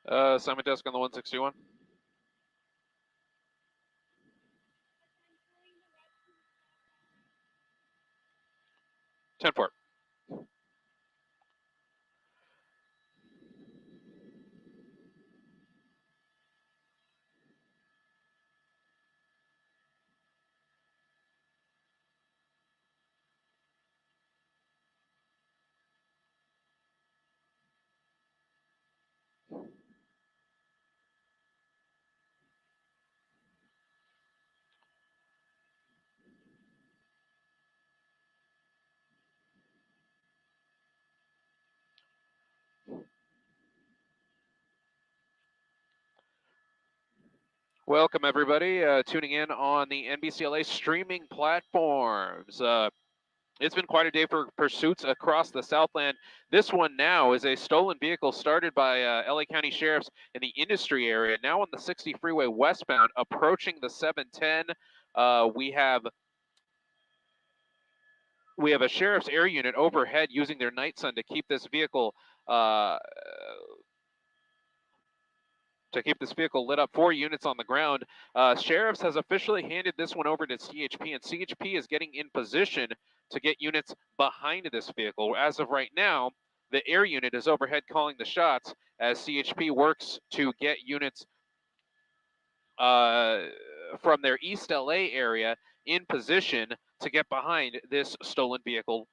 Simon desk on the 161. Ten four. Welcome, everybody, tuning in on the NBCLA streaming platforms. It's been quite a day for pursuits across the Southland. This one now is a stolen vehicle started by LA County Sheriffs in the industry area, now on the 60 freeway westbound, approaching the 710. We have a sheriff's air unit overhead using their night sun to keep this vehicle lit up. 4 units on the ground. Sheriffs has officially handed this one over to CHP, and CHP is getting in position to get units behind this vehicle. As of right now, the air unit is overhead calling the shots as CHP works to get units from their East LA area in position to get behind this stolen vehicle.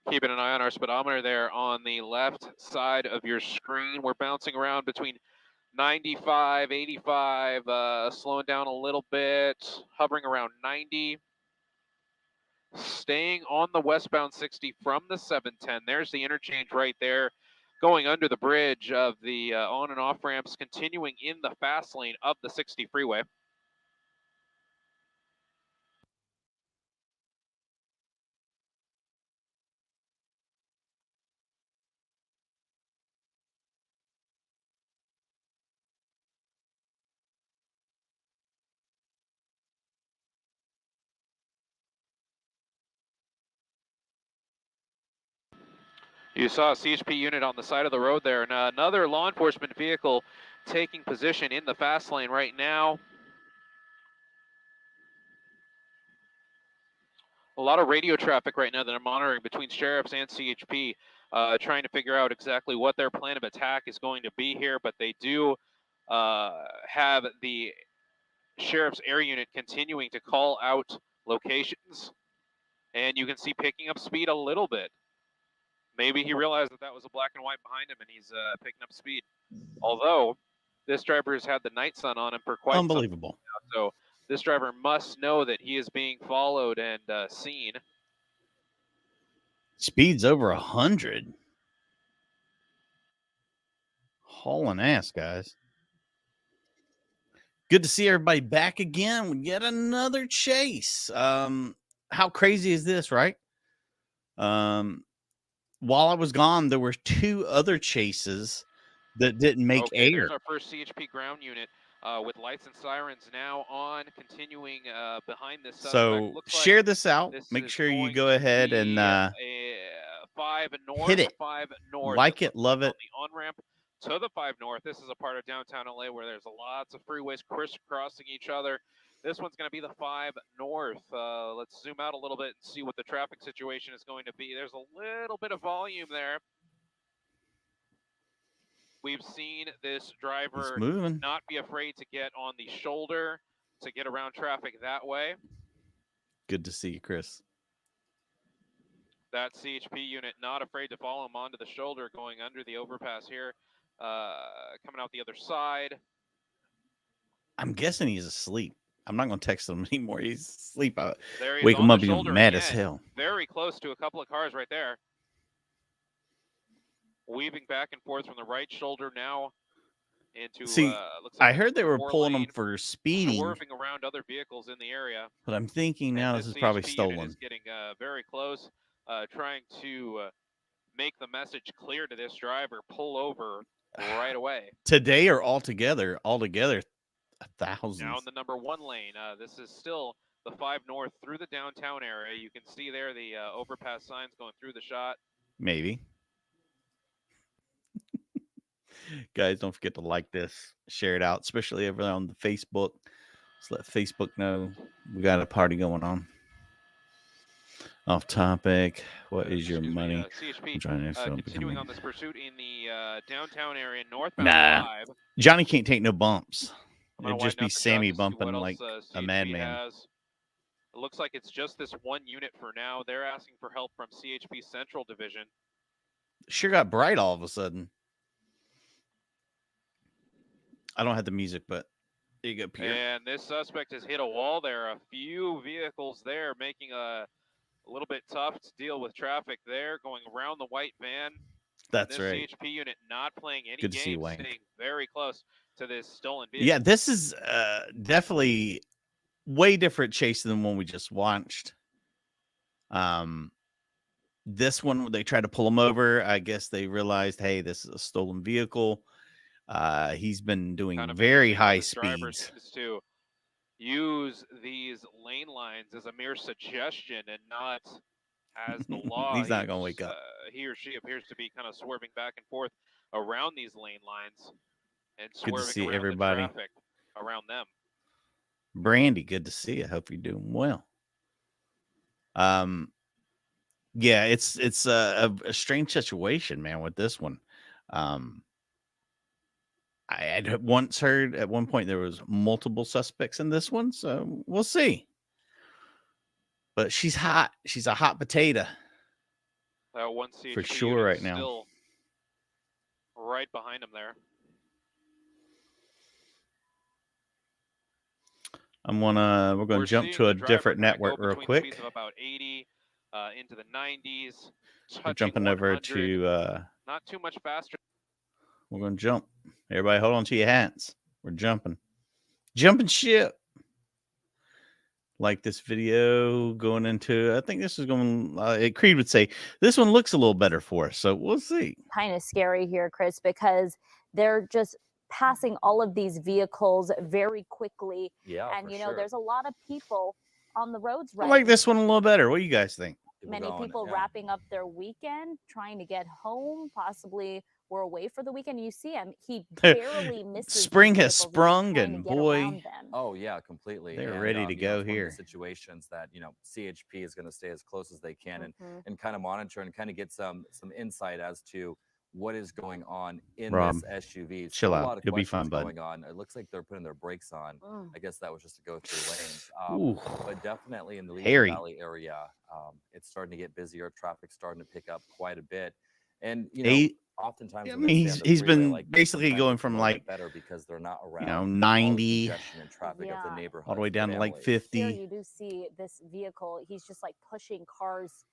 Keeping an eye on our speedometer there on the left side of your screen. We're bouncing around between 95, 85, slowing down a little bit, hovering around 90. Staying on the westbound 60 from the 710. There's the interchange right there, going under the bridge of the on and off ramps, continuing in the fast lane of the 60 freeway. You saw a CHP unit on the side of the road there, and another law enforcement vehicle taking position in the fast lane right now. A lot of radio traffic right now that I'm monitoring between sheriffs and CHP, trying to figure out exactly what their plan of attack is going to be here, but they do have the sheriff's air unit continuing to call out locations, and you can see picking up speed a little bit. Maybe he realized that was a black and white behind him, and he's picking up speed. Although this driver has had the night sun on him for quite unbelievable. Some time now, so this driver must know that he is being followed and seen. Speed's over 100. Hauling ass, guys. Good to see everybody back again. We get another chase. How crazy is this, right? While I was gone, there were 2 other chases that didn't make air. There's our first CHP ground unit with lights and sirens now on, continuing behind this suspect. So share this out. Make sure you go ahead and 5 north, hit it. 5 north. Like it, love it. The on-ramp to the 5 north. This is a part of downtown LA where there's lots of freeways crisscrossing each other. This one's going to be the 5 north. Let's zoom out a little bit and see what the traffic situation is going to be. There's a little bit of volume there. We've seen this driver not be afraid to get on the shoulder to get around traffic that way. Good to see you, Chris. That CHP unit not afraid to follow him onto the shoulder, going under the overpass here, coming out the other side. I'm guessing he's asleep. I'm not going to text him anymore. He's asleep. Wake him up. He's mad as hell. Very close to a couple of cars right there. Weaving back and forth from the right shoulder now into. See, looks like I heard they were pulling him for speeding, swerving around other vehicles in the area. But I'm thinking now this is probably stolen. Is getting very close, trying to make the message clear to this driver: pull over right away. Today or altogether, 1,000. Now in the number 1 lane, this is still the 5 North through the downtown area. You can see there the overpass signs going through the shot. Maybe. Guys, don't forget to like this, share it out, especially over on the Facebook. Just let Facebook know we got a party going on. Off topic. What is your money? CHP I'm trying to continuing on this pursuit in the downtown area, northbound Nah. 5. Johnny can't take no bumps. It'd just be the Sammy shot to see bumping what like else, a CHP madman. has. It looks like it's just this one unit for now. They're asking for help from CHP Central Division. Sure got bright all of a sudden. I don't have the music, but there you go, Pierre. And this suspect has hit a wall there. A few vehicles there, making a little bit tough to deal with traffic there, going around the white van. That's and this right. CHP unit not playing any Good to see you, games, Wayne. staying very close to this stolen vehicle. Yeah, this is definitely way different chase than the one we just watched. This one, they tried to pull him over. I guess they realized, hey, this is a stolen vehicle. He's been doing kind of very high this driver speeds. seems to use these lane lines as a mere suggestion and not as the law. He's not going to wake up. He or she appears to be kind of swerving back and forth around these lane lines and Good to swerving see around everybody. the traffic around them. Brandy, good to see you. Hope you're doing well. Yeah, it's a strange situation, man, with this one. I had once heard at one point there was multiple suspects in this one, so we'll see. But she's hot. She's a hot potato. One CHP for sure right now. Still right behind him there. We're gonna jump to a different network real quick. Speeds of about 80 into the 90s. We're jumping over to not too much faster. We're gonna jump. Everybody hold on to your hats. We're jumping. Jumping ship. Like this video going into, I think this is going, Creed would say, this one looks a little better for us. So we'll see. Kind of scary here, Chris, because they're just passing all of these vehicles very quickly. Yeah, and, you know, there's a lot of people on the roads right I like this one a little better. What do you guys think? Many people wrapping up their weekend, trying to get home, possibly were away for the weekend. You see him, he barely misses. Spring has sprung, and boy, oh yeah, completely. They're ready to go here. Situations that, you know, CHP is going to stay as close as they can and kind of monitor and kind of get some insight as to what is going on in this SUV. Chill out. A lot of You'll be fine, bud. going on. It looks like they're putting their brakes on. I guess that was just to go through lanes. But definitely in the Lehigh Valley area, it's starting to get busier. Traffic's starting to pick up quite a bit. And, you know, oftentimes I mean, he's been like basically going from like better because they're not around, you know, 90 and traffic of the neighborhood all the way down to like 50. Here you do see this vehicle. He's just like pushing cars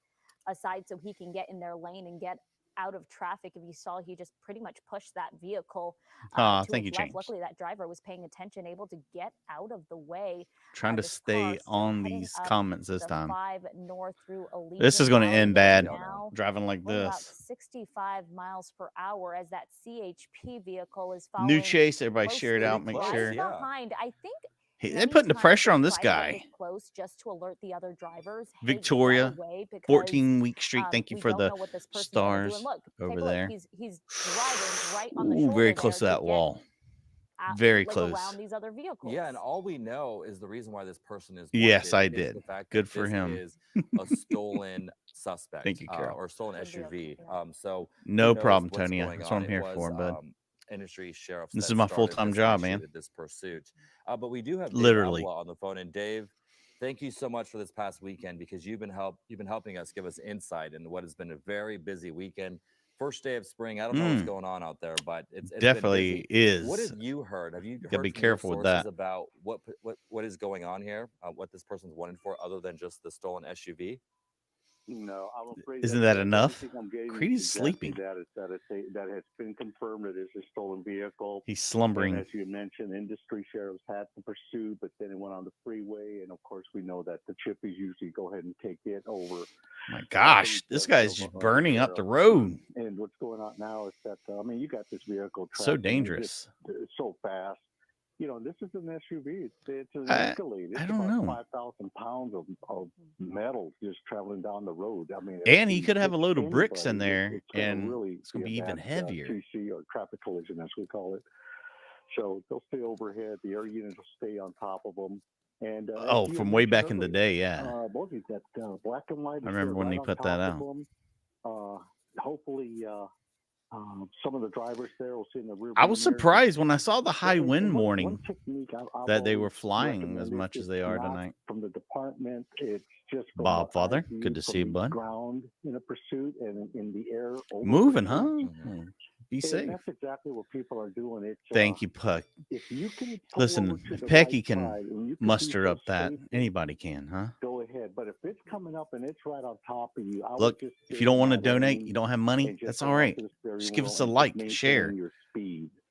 aside so he can get in their lane and get out of traffic. If you saw, he just pretty much pushed that vehicle to his left. Luckily, that driver was paying attention, able to get out of the way. Trying to stay on these comments this time. 5 North through this is going to end bad. Driving like this. About 65 miles per hour as that CHP vehicle is following. New chase. Everybody share it out. Make sure. Behind, I think. They're putting the pressure on this guy. Close just to alert the other drivers. Victoria, 14-week streak. Thank you for the stars over there. He's driving right on the shoulder very close to that wall. Very close. Around these other vehicles. Yeah, and all we know is the reason why this person is. Yes, I did. Good for him. Is a stolen suspect. Thank you, Carol. Or stolen SUV. So no problem, Tony. That's what I'm here for, bud. Industry sheriff. This is my full-time job, man. This pursuit, but we do have Dave literally on the phone. And Dave, thank you so much for this past weekend because you've been helping us give us insight into what has been a very busy weekend. First day of spring. I don't know what's going on out there, but it's definitely is. What have you heard? Have you gotta be careful with that about what is going on here? What this person's wanted for, other than just the stolen SUV? No, I'm afraid. Isn't that enough? Creed is sleeping. That has been confirmed. It is a stolen vehicle. He's slumbering. And as you mentioned, industry sheriffs had the pursuit, but then it went on the freeway. And of course, we know that the chippies usually go ahead and take it over. My gosh, this guy's just burning up the road. And what's going on now is that, I mean, you got this vehicle. So dangerous. So fast. this is an SUV. It's an Escalade. It's I don't about know. 5,000 pounds of metal just traveling down the road. I mean, and he could have a load of bricks in there, and really it's going to be even heavier. TC, or traffic collision, as we call it. So they'll stay overhead. The air units will stay on top of them. And from way back in the day, yeah. Both that black and white. I remember when they put that out. Hopefully, some of the drivers there will see in the rear. I was surprised when I saw the high wind warning that they were flying as much as they are tonight. From the department, it's just Bob Father, good to see you, bud. Ground in a pursuit and in the air. Moving, huh? Be safe. That's exactly what people are doing. It's, Thank you, Puck. If you can listen, if Pecky can muster up that, anybody can, huh? Go ahead. But if it's coming up and it's right on top of you, look, if you don't want to donate, you don't have money, that's all right. Just give us a like, share.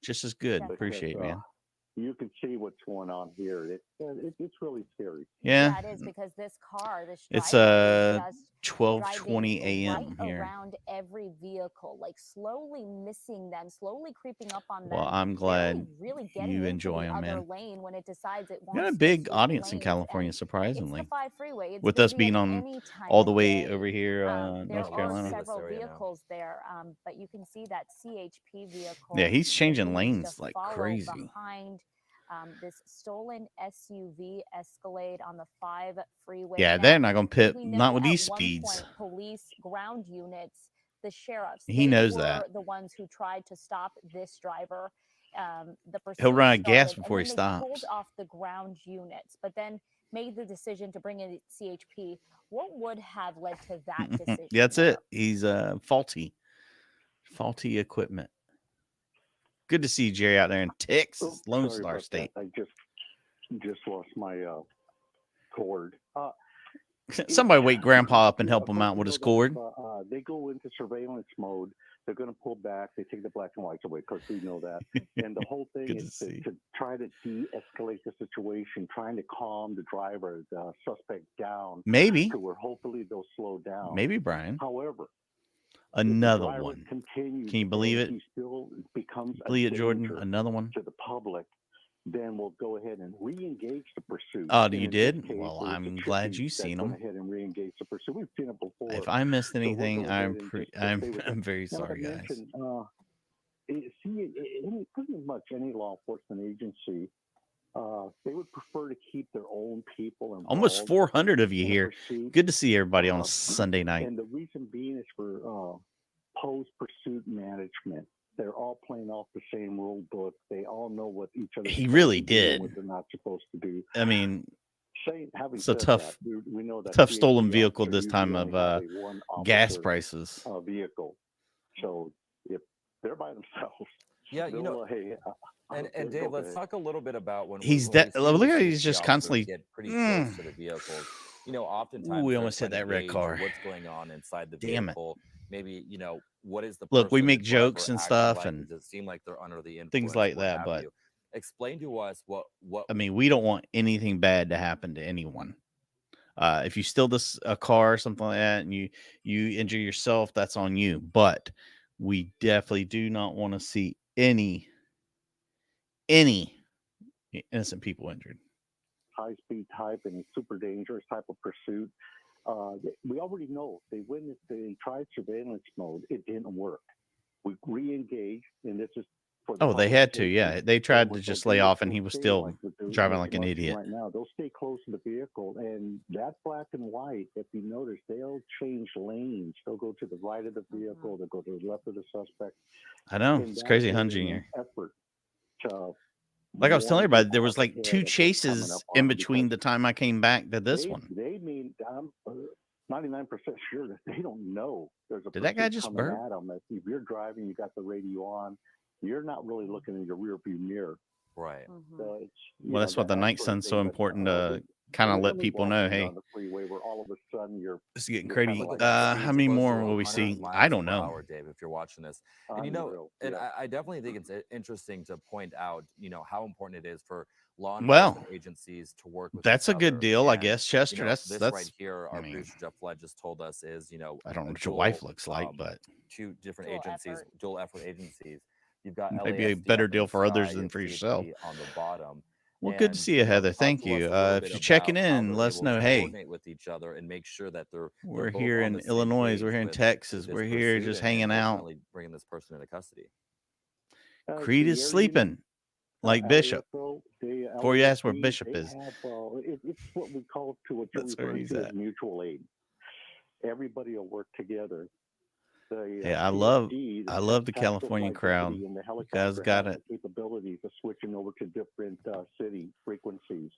Just as good. Appreciate it, man. You can see what's going on here. It's really scary. Yeah, it is, because this car, it's 12:20 a.m. here. Around every vehicle, like slowly missing them, slowly creeping up on them. Well, I'm glad really you enjoy them, man. Lane when it decides it wants got a big audience in California, surprisingly. With us being on all the way over here, North Carolina. There are several vehicles there, but you can see that CHP vehicle. Yeah, he's changing lanes like crazy. Behind this stolen SUV Escalade on the 5 freeway. Yeah, they're not going to pit, not with these speeds. Police ground units, the sheriffs. He knows that. The ones who tried to stop this driver. He'll run out of gas before he stops. Pulled off the ground units, but then made the decision to bring in CHP. What would have led to that decision? That's it. He's faulty equipment. Good to see Jerry out there in Texas, Lone Star State. I just lost my cord. Somebody wake Grandpa up and help him out with his cord. They go into surveillance mode. They're going to pull back. They take the black and whites away because we know that. And the whole thing is to try to de-escalate the situation, trying to calm the driver, the suspect down. Maybe. To where hopefully they'll slow down. Maybe, Brian. However, another one. Can you believe it? He still becomes believe it, Jordan? Another one to the public. Then we'll go ahead and re-engage the pursuit. Oh, you did? Well, I'm glad you've seen them. Go ahead and re-engage the pursuit. We've seen it before. If I missed anything, I'm very sorry, guys. Pretty much any law enforcement agency, they would prefer to keep their own people involved. Almost 400 of you here. Good to see everybody on a Sunday night. And the reason being is for post-pursuit management. They're all playing off the same rule book. They all know what each other. He really did. What they're not supposed to do. I mean, it's a tough, we know that tough stolen vehicle this time of gas prices. Vehicle. So if they're by themselves, and Dave, let's talk a little bit about when he's that. Look how he's just constantly get pretty close to the vehicles. Oftentimes we almost hit that red car. What's going on inside the vehicle? Damn it. Maybe what is the look? We make jokes and stuff, and does it seem like they're under the influence, things like that. But explain to us what. I mean, we don't want anything bad to happen to anyone. If you steal a car or something like that, and you injure yourself, that's on you. But we definitely do not want to see any innocent people injured. High-speed type and super dangerous type of pursuit. We already know they tried surveillance mode. It didn't work. We re-engaged, and this is for the they had to. Yeah, they tried to just lay off, and he was still driving like an idiot. Right now, they'll stay close to the vehicle, and that black and white. If you notice, they'll change lanes. They'll go to the right of the vehicle. They'll go to the left of the suspect. I know, it's crazy, Hun Jr. Effort to. Like I was telling everybody, there was like 2 chases in between the time I came back to this one. They mean I'm 99% sure that they don't know there's a. Did that guy just burn? If you're driving, you got the radio on. You're not really looking in your rear view mirror. Right. So well, that's what the night sun's so important to kind of let people know. Hey, where all of a sudden this is getting crazy. How many more will we see? I don't know. Dave, if you're watching this, and I definitely think it's interesting to point out, how important it is for law enforcement agencies to work with. That's a good deal, I guess, Chester. That's right here. Our producer Jeff Flood just told us is, I don't know what your wife looks like, but 2 different agencies, dual effort agencies. You've got maybe a better deal for others than for yourself. on the bottom. Well, good to see you, Heather. Thank you. If you're checking in, let us know. Hey, coordinate with each other and make sure that we're here in Illinois. We're here in Texas. We're here just hanging out. Bringing this person into custody. Creed is sleeping like Bishop. Before you ask where Bishop is, it's what we call that's where he's at. Mutual aid. Everybody will work together. I love the California crowd. You guys got it. Capabilities of switching over to different city frequencies.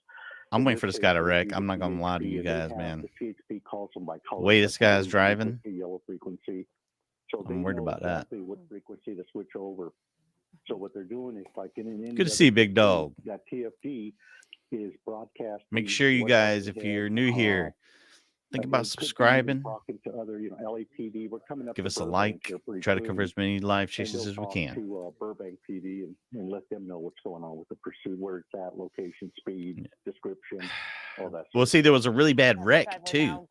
I'm waiting for this guy to wreck. I'm not gonna lie to you guys, man. The way this guy's driving, I'm worried about that. What frequency to switch over. So what they're doing is like in good to see Big Dog. That TFD is broadcast. Make sure you guys, if you're new here, think about subscribing. To other, LAPD. We're coming up. Give us a like. Try to cover as many live chases as we can. To Burbank PD and let them know what's going on with the pursuit, where it's at, location, speed, description, all that. Well, see, there was a really bad wreck too.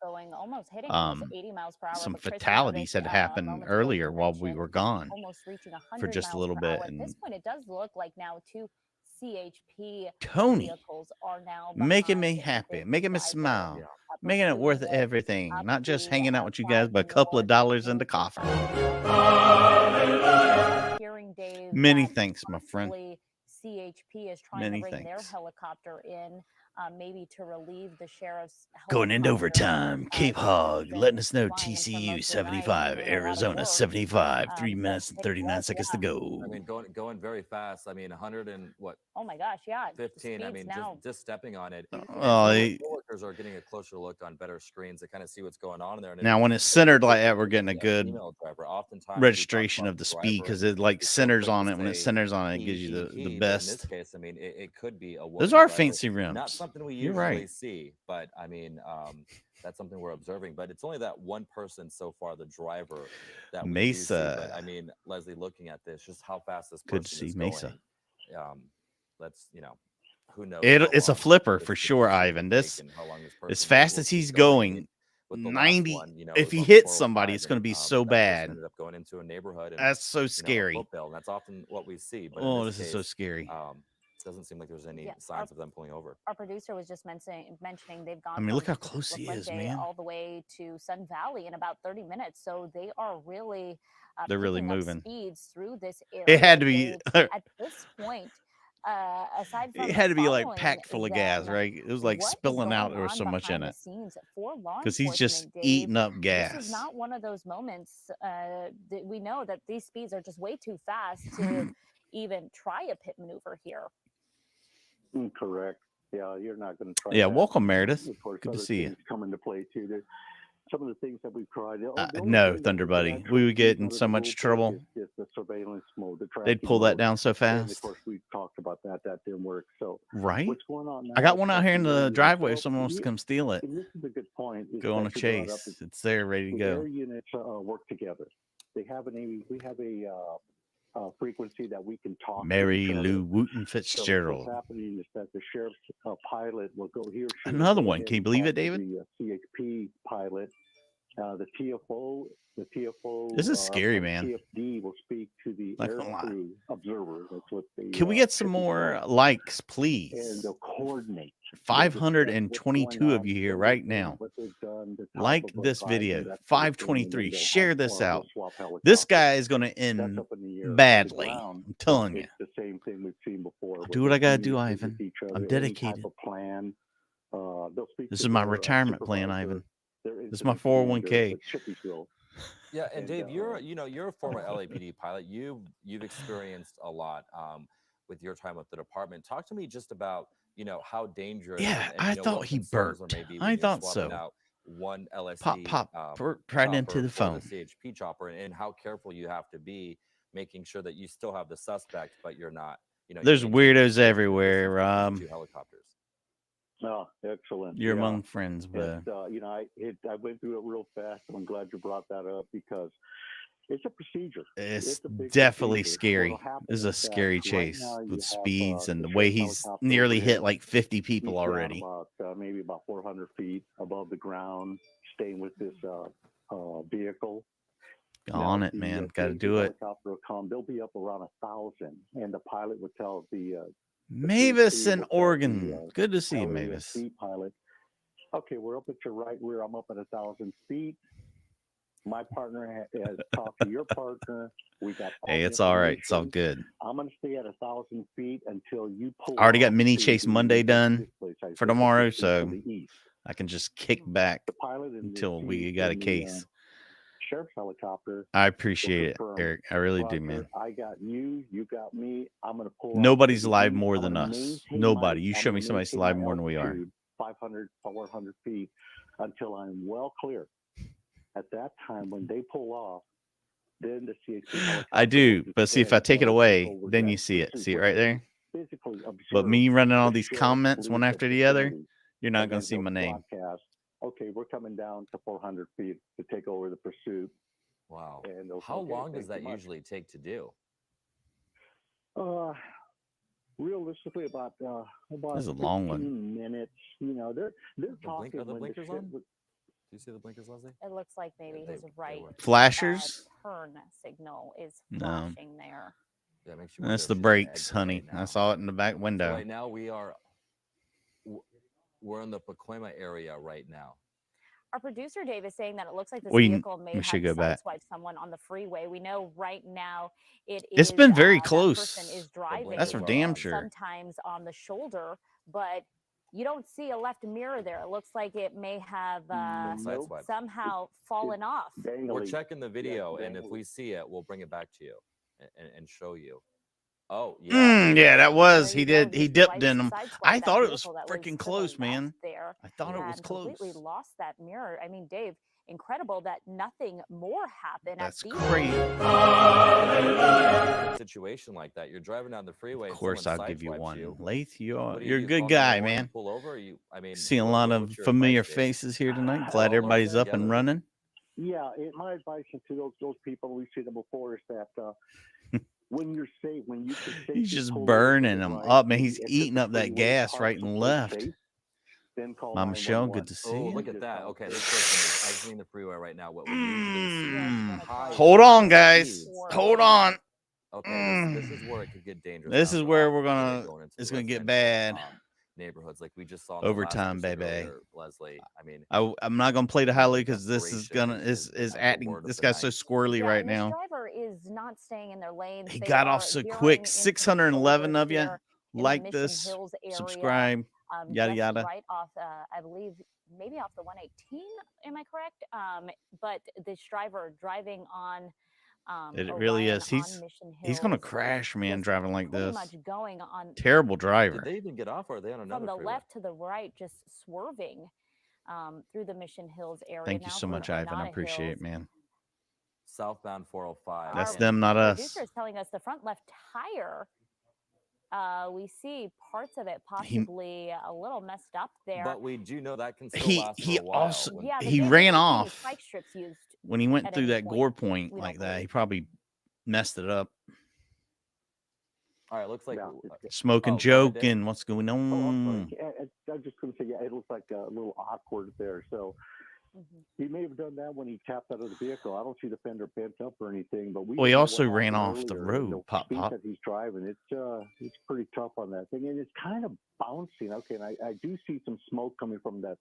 Some fatalities had happened earlier while we were gone for just a little bit. And at this point, it does look like now two CHP Tony are now making me happy, making me smile. Making it worth everything, not just hanging out with you guys, but a couple of dollars in the coffer. Many thanks, my friend. CHP is trying to bring their helicopter in, maybe to relieve the sheriff's going into overtime. Cape Hog letting us know TCU 75, Arizona 75, 3 minutes and 39 seconds to go. I mean, going very fast. I mean, 100 and what? Oh my gosh, yeah. 15. I mean, just stepping on it. Workers are getting a closer look on better screens to kind of see what's going on in there. Now, when it's centered like that, we're getting a good registration of the speed because it like centers on it. When it centers on it, it gives you the best. In this case, I mean, it could be a those are fancy rims. Not something we usually see, but I mean, that's something we're observing. But it's only that one person so far, the driver, that Mesa. But I mean, Leslie, looking at this, just how fast this good to see Mesa. Let's who knows? It's a flipper for sure, Ivan. This as fast as he's going. 90 if he hits somebody, it's going to be so bad. Ended up going into a neighborhood. That's so scary. And that's often what we see. But this is so scary. Doesn't seem like there's any signs of them pulling over. Our producer was just mentioning they've gone. I mean, look how close he is, man. All the way to Sun Valley in about 30 minutes. So they are really they're really moving speeds through this area. It had to be at this point. Aside from it had to be like packed full of gas, right? It was like spilling out. There was so much in it because he's just eating up gas. This is not one of those moments that we know that these speeds are just way too fast to even try a pit maneuver here. Correct. Yeah, you're not going to try. Yeah, welcome, Meredith. Good to see you. Come into play too. Some of the things that we've tried. No, Thunder Buddy. We would get in so much trouble. Is the surveillance mode. They'd pull that down so fast. And of course, we talked about that. That didn't work. So right. What's going on now? I got one out here in the driveway. If someone wants to come steal it, and this is a good point. Go on a chase. It's there, ready to go. Air units work together. We have a frequency that we can talk. Mary Lou Wooten Fitzgerald. So what's happening is that the sheriff's pilot will go here. Another one. Can you believe it, David? The CHP pilot. The TFO. This is scary, man. TFD will speak to the air crew observer. That's what they. Can we get some more likes, please? And they'll coordinate. 522 of you here right now. Like this video. 523. Share this out. This guy is going to end badly. I'm telling you. The same thing we've seen before. I do what I got to do, Ivan. I'm dedicated. This is my retirement plan, Ivan. This is my 401k. Yeah, and Dave, you're a former LAPD pilot. You've experienced a lot with your time with the department. Talk to me just about how dangerous. Yeah, I thought he burped. I thought so. One LSD pop right into the phone. The CHP chopper, and how careful you have to be, making sure that you still have the suspect, but you're not. There's weirdos everywhere. Two helicopters. Oh, excellent. You're among friends, but I went through it real fast. I'm glad you brought that up because it's a procedure. It's definitely scary. This is a scary chase with speeds and the way he's nearly hit like 50 people already. Maybe about 400 feet above the ground, staying with this vehicle. On it, man. Got to do it. Helicopter will come. They'll be up around 1,000, and the pilot would tell the Mavis in Oregon. Good to see you, Mavis. Pilot. Okay, we're up at your right rear. I'm up at 1,000 feet. My partner has talked to your partner. We got. Hey, it's all right. It's all good. I'm going to stay at 1,000 feet until you pull. I already got Mini Chase Monday done for tomorrow, so I can just kick back until we got a case. Sheriff's helicopter. I appreciate it, Eric. I really do, man. I got you. You got me. I'm going to pull. Nobody's live more than us. Nobody. You show me somebody's live more than we are. 500, 400 feet until I'm well clear. At that time, when they pull off, then the CHP. I do, but see, if I take it away, then you see it. See it right there? But me running all these comments one after the other, you're not going to see my name. Okay, we're coming down to 400 feet to take over the pursuit. Wow. How long does that usually take to do? Realistically, about this is a long one. Minutes. You know, they're talking. Are the blinkers on? Do you see the blinkers, Leslie? It looks like maybe his right flashers turn signal is flashing there. Yeah, makes you that's the brakes, honey. I saw it in the back window. So right now we're in the Pacoima area right now. Our producer Dave is saying that it looks like this vehicle may have sideswiped someone on the freeway. We know right now it's been very close. That person is driving. That's for damn sure. Sometimes on the shoulder, but you don't see a left mirror there. It looks like it may have somehow fallen off. We're checking the video, and if we see it, we'll bring it back to you and show you. Oh, yeah. Yeah, that was. He did. He dipped in them. I thought it was freaking close, man. I thought it was close. Completely lost that mirror. I mean, Dave, incredible that nothing more happened. That's crazy. Situation like that, you're driving down the freeway. Of course, I'll give you one. Lath, you're a good guy, man. Pull over. Seeing a lot of familiar faces here tonight. Glad everybody's up and running. Yeah, my advice to those people, we've seen them before, is that when you're safe, when you can safely he's just burning them up, man. He's eating up that gas right and left. Mama Michelle, good to see you. Look at that. Okay, this person is exiting the freeway right now. What we usually see. Hold on, guys. Hold on. Okay, this is where it could get dangerous. This is where it's gonna get bad. Neighborhoods like we just saw overtime, baby. Leslie, I mean, I'm not gonna play the highlight because this is acting. This guy's so squirrely right now. This driver is not staying in their lane. He got off so quick. 611 of you like this, subscribe, yada yada. Right off, I believe maybe off the 118. Am I correct? But this driver driving on. It really is. He's gonna crash, man, driving like this. Terrible driver. Did they even get off, or are they on another from the freeway? left to the right, just swerving through the Mission Hills area? Thank you so much, Ivan. I appreciate it, man. Southbound 405. That's them, not us. Producer is telling us the front left tire. We see parts of it possibly a little messed up there. But we do know that can still last for a while. Also, he ran off when he went through that gore point like that. He probably messed it up. All right, looks like smoking, joking. What's going on? I was just going to say, it looks like a little awkward there. So he may have done that when he tapped out of the vehicle. I don't see the fender bent up or anything, but he also ran off the road. Pop. That he's driving, it's pretty tough on that thing, and it's kind of bouncing. Okay, and I do see some smoke coming from that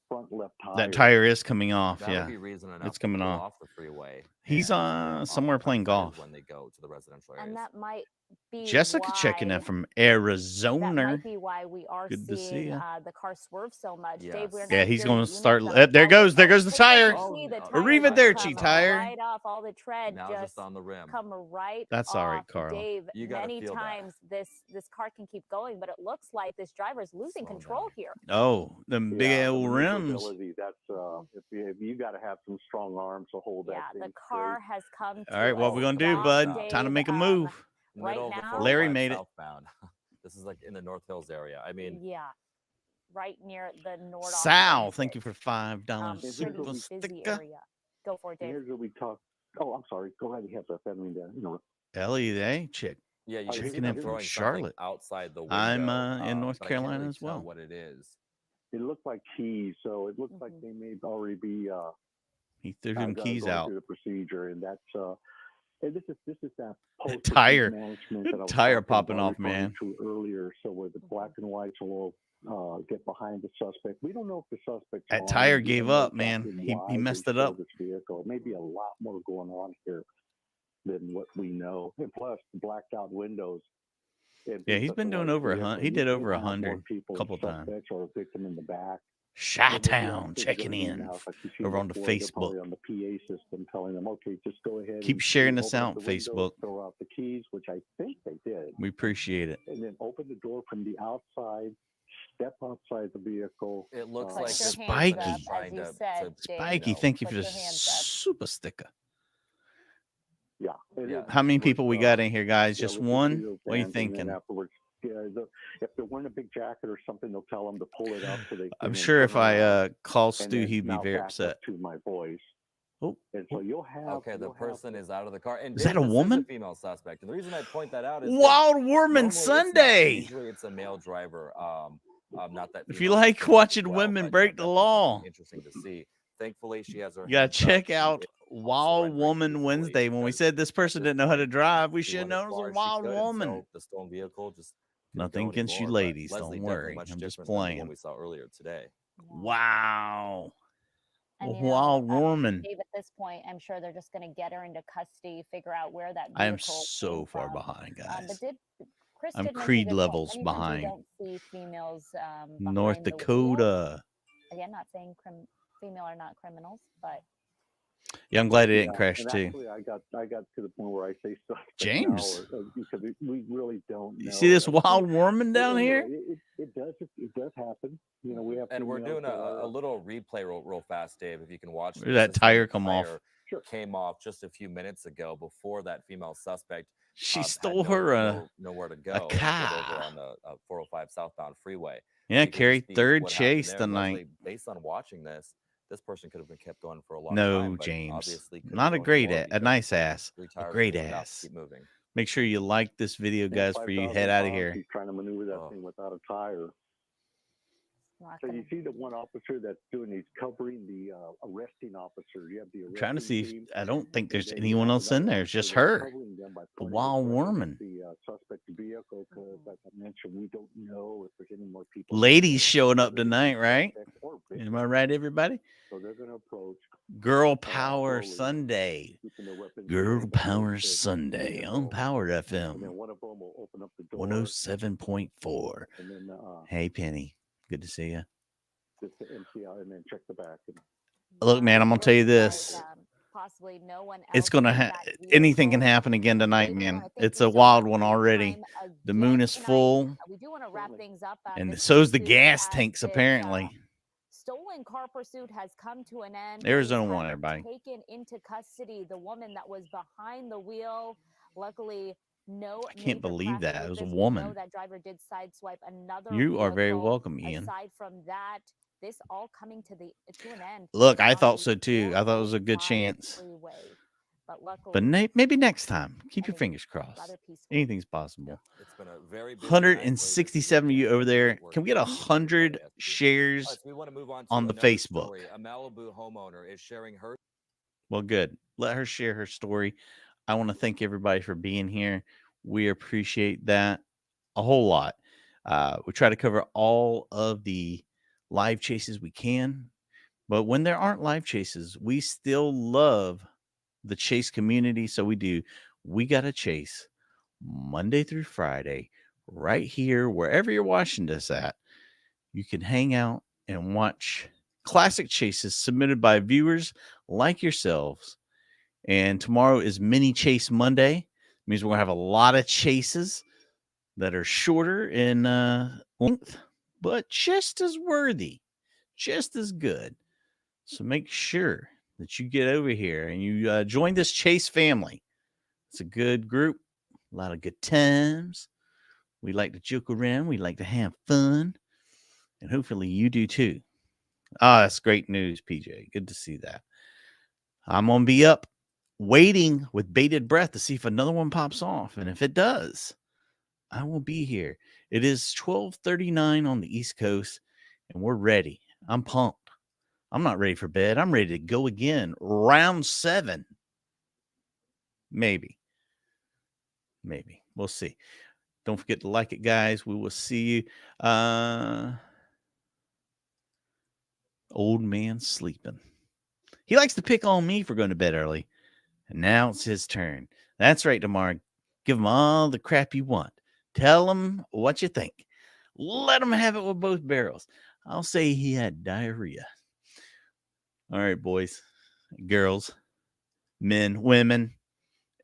front left tire. That tire is coming off. That would be reason enough it's coming off the freeway. He's somewhere playing golf when they go to the residential areas. And that might be Jessica checking in from Arizona. That might be why we are seeing the car swerve so much. Yes. Dave, he's going to start. There goes the tire. Arrivederci tire. Right off, all the tread now just on the rim. Come right. That's all right, Carl. Dave, many times this car can keep going, but it looks like this driver is losing control here. Oh, them big old rims. That's if you got to have some strong arms to hold that. Yeah, the car has come. All right, what we gonna do, bud? Time to make a move. Right now, Larry made southbound. This is like in the North Hills area. I mean, yeah, right near the North. Sal, thank you for $5 super sticker. Go for it, Dave. Here's where we talk. Oh, I'm sorry. Go ahead. You have that. Ellie, chick. Yeah, you checking in from Charlotte. Outside the window. I'm in North Carolina really as well. What it is? It looks like cheese, so it looks like they may already be He threw some keys out. Through the procedure, and that's and this is that post tire management that I was tire popping off, man. To earlier, so where the black and whites will get behind the suspect. We don't know if the suspect. That tire gave up, man. He messed it up. This vehicle, maybe a lot more going on here than what we know, and plus the blacked out windows. Yeah, he's been doing over 100. He did over 100 a couple times. Or a victim in the back. Chi-Town checking in over on the Facebook. On the PA system, telling them, okay, just go ahead. Keep sharing this out on Facebook. Windows, throw out the keys, which I think they did. We appreciate it. And then open the door from the outside. Step outside the vehicle. It looks like Spiky. Spiky, thank you for the super sticker. Yeah. How many people we got in here, guys? Just one? What are you thinking? Afterwards, if they're wearing a big jacket or something, they'll tell them to pull it up. So I'm sure if I call Stu, he'd be very upset. To my voice. Oh. And so you'll have. Okay, the person is out of the car. And is that a woman? A female suspect. And the reason I point that out is Wild Woman Sunday. Usually it's a male driver. Not that. If you like watching women break the law, interesting to see. Thankfully, she has her. You gotta check out Wild Woman Wednesday. When we said this person didn't know how to drive, we should have known it was a wild woman. The stolen vehicle just. Nothing against you ladies. Don't worry. I'm just playing. We saw earlier today. Wow. And, wild woman. Dave, at this point, I'm sure they're just going to get her into custody, figure out where that. I am so far behind, guys. Chris I'm Creed levels behind. Don't see females. North Dakota. Again, not saying female are not criminals, but. Yeah, I'm glad it didn't crash too. Actually, I got to the point where I say stuff. James, because we really don't know. You see this wild woman down here? It does happen. You know, we have. And we're doing a little replay real fast, Dave. If you can watch. Where did that tire come off? Came off just a few minutes ago before that female suspect. She stole her nowhere to go. A car over on the 405 southbound freeway. Yeah, Carrie, third chase tonight. Based on watching this person could have been kept going for a long time. No, James, not a great ass, a nice ass, a great ass. Keep moving. Make sure you like this video, guys, before you head out of here. He's trying to maneuver that thing without a tire. So you see the one officer that's doing, he's covering the arresting officer. You have the trying to see if, I don't think there's anyone else in there. It's just her. The wild woman. The suspect vehicle, because like I mentioned, we don't know if there's any more people. Ladies showing up tonight, right? Am I right, everybody? So they're going to approach. Girl Power Sunday. Girl Power Sunday on Power FM. 107.4. Hey, Penny. Good to see you. And then check the back. Look, man, I'm gonna tell you this. Possibly no one. It's gonna anything can happen again tonight, man. It's a wild one already. The moon is full. We do want to wrap things up. And so's the gas tanks, apparently. Stolen car pursuit has come to an end. Arizona one, everybody. Taken into custody. The woman that was behind the wheel. Luckily. No, I can't believe that. It was a woman. That driver did sideswipe another. You are very welcome, Ian. Aside from that, this all coming to an end. Look, I thought so too. I thought it was a good chance. But maybe next time. Keep your fingers crossed. Anything's possible. It's been a very 167 of you over there. Can we get 100 shares on the Facebook? A Malibu homeowner is sharing her. Well, good. Let her share her story. I want to thank everybody for being here. We appreciate that a whole lot. We try to cover all of the live chases we can. But when there aren't live chases, we still love the chase community. So we got a chase Monday through Friday right here, wherever you're watching this at. You can hang out and watch classic chases submitted by viewers like yourselves. And tomorrow is Mini Chase Monday. It means we're going to have a lot of chases that are shorter in length, but just as worthy, just as good. So make sure that you get over here and you join this chase family. It's a good group, a lot of good times. We like to joke around. We like to have fun. And hopefully you do too. That's great news, PJ. Good to see that. I'm going to be up waiting with bated breath to see if another one pops off. And if it does, I will be here. It is 12:39 on the East Coast, and we're ready. I'm pumped. I'm not ready for bed. I'm ready to go again. Round 7. Maybe. We'll see. Don't forget to like it, guys. We will see you. Old man sleeping. He likes to pick on me for going to bed early. And now it's his turn. That's right, Damar. Give him all the crap you want. Tell him what you think. Let him have it with both barrels. I'll say he had diarrhea. All right, boys, girls, men, women,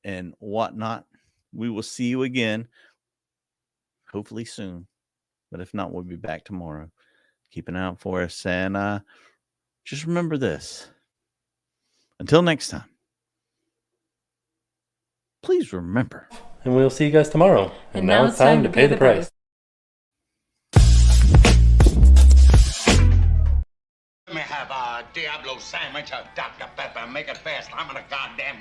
and whatnot. We will see you again, hopefully soon. But if not, we'll be back tomorrow. Keep an eye out for us. And just remember this. Until next time, please remember. And we'll see you guys tomorrow. And now it's time to pay the price. Let me have a Diablo sandwich, a Dr. Pepper, make it fast. I'm in a goddamn